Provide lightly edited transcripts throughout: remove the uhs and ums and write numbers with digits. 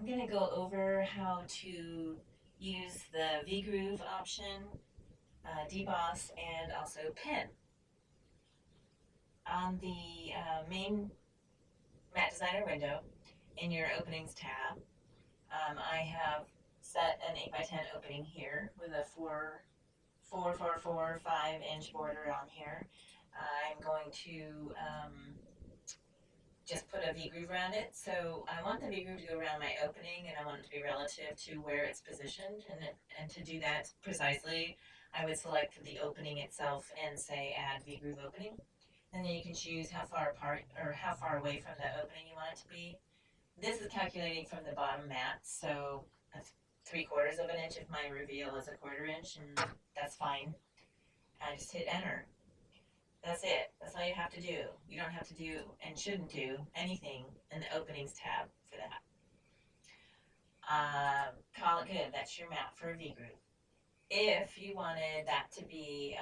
going to go over how to use the Vgroove option, deboss, and also pen. On the main Mat Designer window, in your openings tab, I have set an 8x10 opening here with a 5-inch border on here. I'm going to just put a V-groove around it. So I want the V-groove to go around my opening, and I want it to be relative to where it's positioned. And to do that precisely, I would select the opening itself and say add V-groove opening. And then you can choose how far apart or how far away from the opening you want it to be. This is calculating from the bottom mat, so that's 3/4 of an inch if my reveal is a 1/4 inch, and that's fine. I just hit enter. That's it. That's all you have to do. You don't have to do and shouldn't do anything in the openings tab for that. Call it good. That's your mat for a V-groove. If you wanted that to be,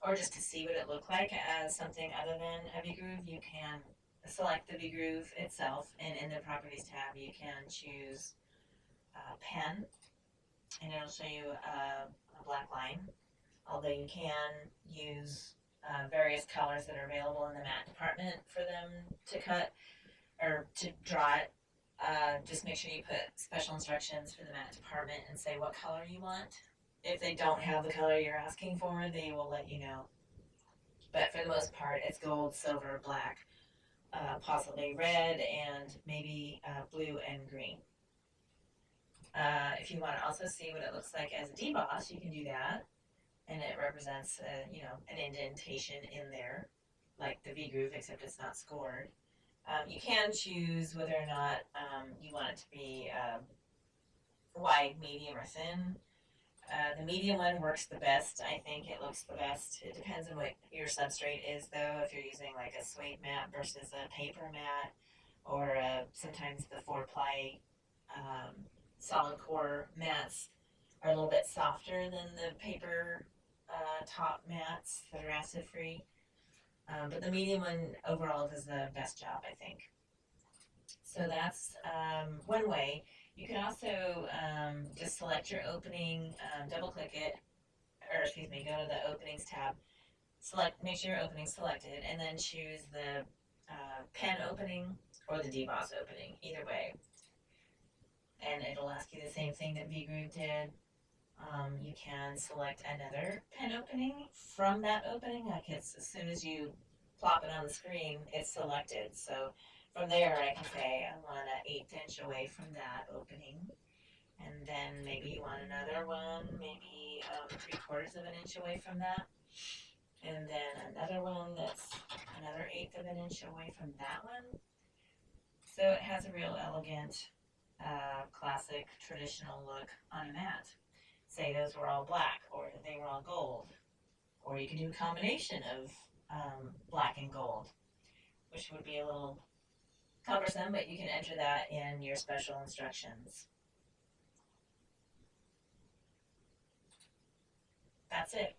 or just to see what it looked like as something other than a V-groove, you can select the V-groove itself, and in the properties tab you can choose pen, and it'll show you a black line, although you can use various colors that are available in the mat department for them to cut or to draw it. Just make sure you put special instructions for the mat department and say what color you want. If they don't have the color you're asking for, they will let you know. But for the most part, it's gold, silver, black, possibly red, and maybe blue and green. If you want to also see what it looks like as a deboss, you can do that. And it represents, an indentation in there, like the V-groove, except it's not scored. You can choose whether or not you want it to be wide, medium, or thin. The medium one works the best. I think it looks the best. It depends on what your substrate is, though. If you're using like a suede mat versus a paper mat, or sometimes the 4-ply solid core mats are a little bit softer than the paper top mats that are acid free. But the medium one overall does the best job, I think. So that's one way. You can also just select your opening, double click it, or excuse me, go to the openings tab, make sure your opening's selected, and then choose the pen opening or the deboss opening, either way. And it'll ask you the same thing that Vgroove did. You can select another pen opening from that opening. Like as soon as you plop it on the screen, it's selected. So from there, I can say I want an 1/8 inch away from that opening, and then maybe you want another one, maybe 3/4 of an inch away from that, and then another one that's another 1/8 of an inch away from that one. So it has a real elegant, classic, traditional look on a mat. Say those were all black, or they were all gold, or you can do a combination of black and gold, which would be a little cumbersome, but you can enter that in your special instructions. That's it.